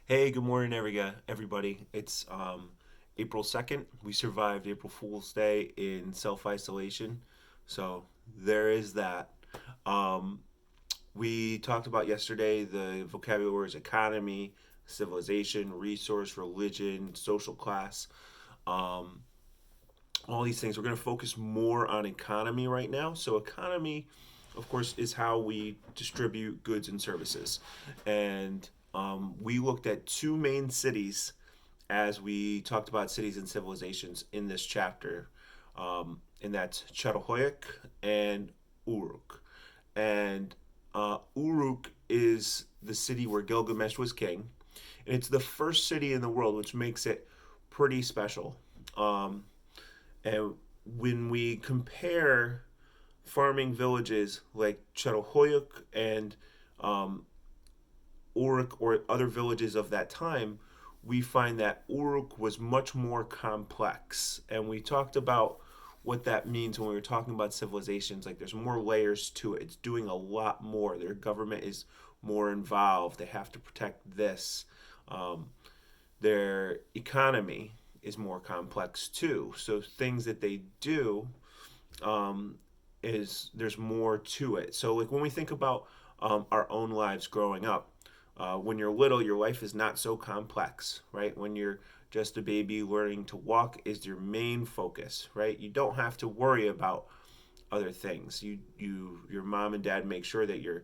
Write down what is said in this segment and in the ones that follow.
Hey, good morning, everybody. It's April 2nd. We survived April Fool's Day in self isolation. So there is that. Um, we talked about yesterday the vocabulary words economy, civilization, resource, religion, social class, um, all these things. We're going to focus more on economy right now. So, economy, of course, is how we distribute goods and services. And we looked at two main cities as we talked about cities and civilizations in this chapter, and that's Çatalhöyük and Uruk. And Uruk is the city where Gilgamesh was king, and it's the first city in the world, which makes it pretty special. Um, and when we compare farming villages like Çatalhöyük and um, Uruk or other villages of that time, we find that Uruk was much more complex. And we talked about what that means when we were talking about civilizations. Like there's more layers to it. It's doing a lot more. Their government is more involved. They have to protect this. Um, their economy is more complex too. So things that they do um, is there's more to it. So like when we think about our own lives growing up, when you're little, your life is not so complex, right? When you're just a baby learning to walk is your main focus, right? You don't have to worry about other things. Your mom and dad make sure that you're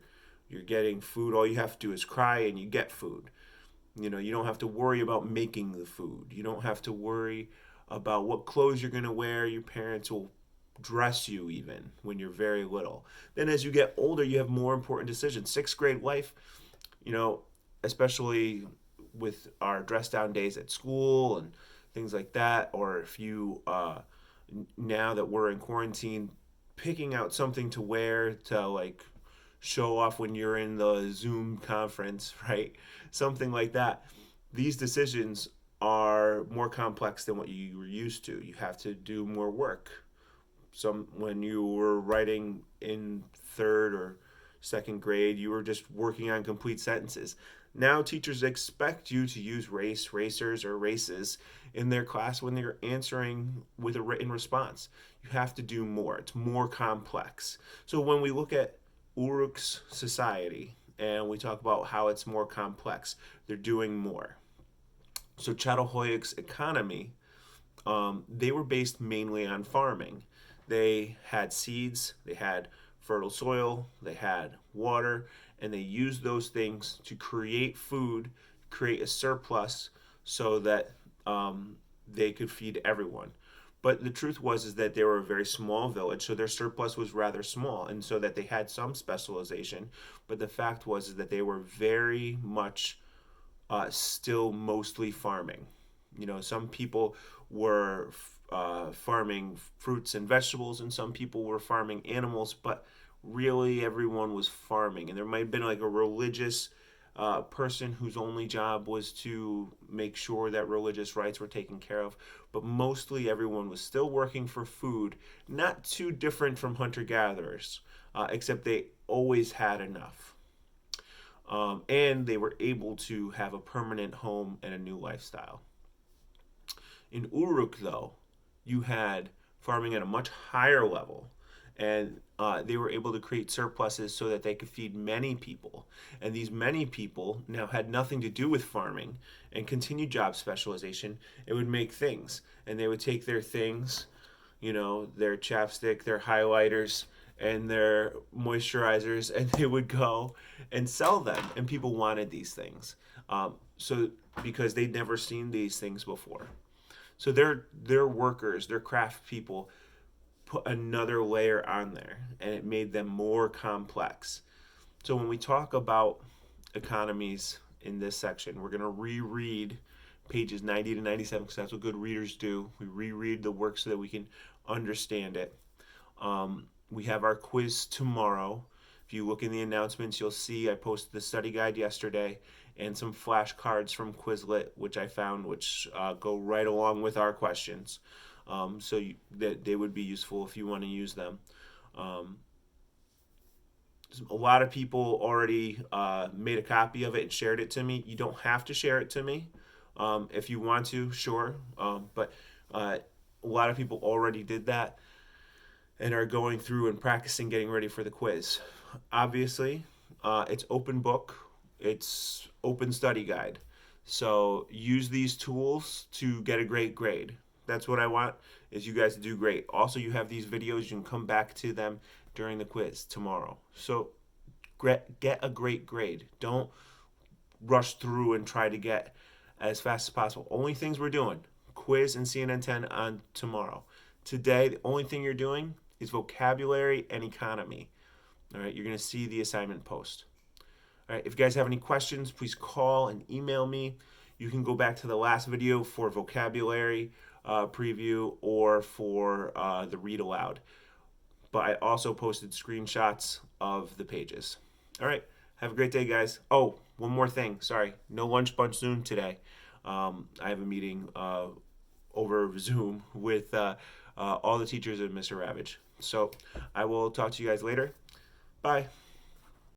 getting food. All you have to do is cry and you get food. You don't have to worry about making the food. You don't have to worry about what clothes you're going to wear. Your parents will dress you even when you're very little. Then as you get older, you have more important decisions. Sixth grade life, you know, especially with our dress down days at school and things like that, or if you, now that we're in quarantine, picking out something to wear to like show off when you're in the Zoom conference, right? Something like that. These decisions are more complex than what you were used to. You have to do more work. Some when you were writing in third or second grade, you were just working on complete sentences. Now teachers expect you to use racers, or races in their class when they're answering with a written response. You have to do more. It's more complex. So when we look at Uruk's society and we talk about how it's more complex, they're doing more. So Çatalhöyük's economy, they were based mainly on farming. They had seeds, they had fertile soil, they had water, and they used those things to create food, create a surplus so that they could feed everyone. But the truth was is that they were a very small village, so their surplus was rather small, and so that they had some specialization. But the fact was is that they were very much still mostly farming. Some people were farming fruits and vegetables, and some people were farming animals, but really everyone was farming. And there might have been like a religious person whose only job was to make sure that religious rights were taken care of, but mostly everyone was still working for food, not too different from hunter gatherers, except they always had enough. And they were able to have a permanent home and a new lifestyle. In Uruk, though, you had farming at a much higher level, and they were able to create surpluses so that they could feed many people. And these many people now had nothing to do with farming and continued job specialization. It would make things, and they would take their things, their chapstick, their highlighters, and their moisturizers, and they would go and sell them. And people wanted these things, so because they'd never seen these things before. So their workers, their craft people, put another layer on there, and it made them more complex. So when we talk about economies in this section, we're going to reread pages 90 to 97 because that's what good readers do. We reread the work so that we can understand it. We have our quiz tomorrow. If you look in the announcements, you'll see I posted the study guide yesterday and some flashcards from Quizlet, which I found, which go right along with our questions. That they would be useful if you want to use them. Um, A lot of people already made a copy of it and shared it to me. You don't have to share it to me. If you want to, sure. But a lot of people already did that and are going through and practicing getting ready for the quiz. Obviously, it's open book, it's open study guide. So use these tools to get a great grade. That's what I want, is you guys to do great. Also, you have these videos, you can come back to them during the quiz tomorrow. So get a great grade. Don't rush through and try to get as fast as possible. Only things we're doing, quiz and CNN 10 on tomorrow. Today, the only thing you're doing is vocabulary and economy. All right, you're going to see the assignment post. All right, if you guys have any questions, please call and email me. You can go back to the last video for vocabulary preview or for the read aloud. But I also posted screenshots of the pages. All right, have a great day, guys. Oh, one more thing. Sorry, no lunch bunch Zoom today. I have a meeting over Zoom with all the teachers at Mr. Ravage. So I will talk to you guys later. Bye.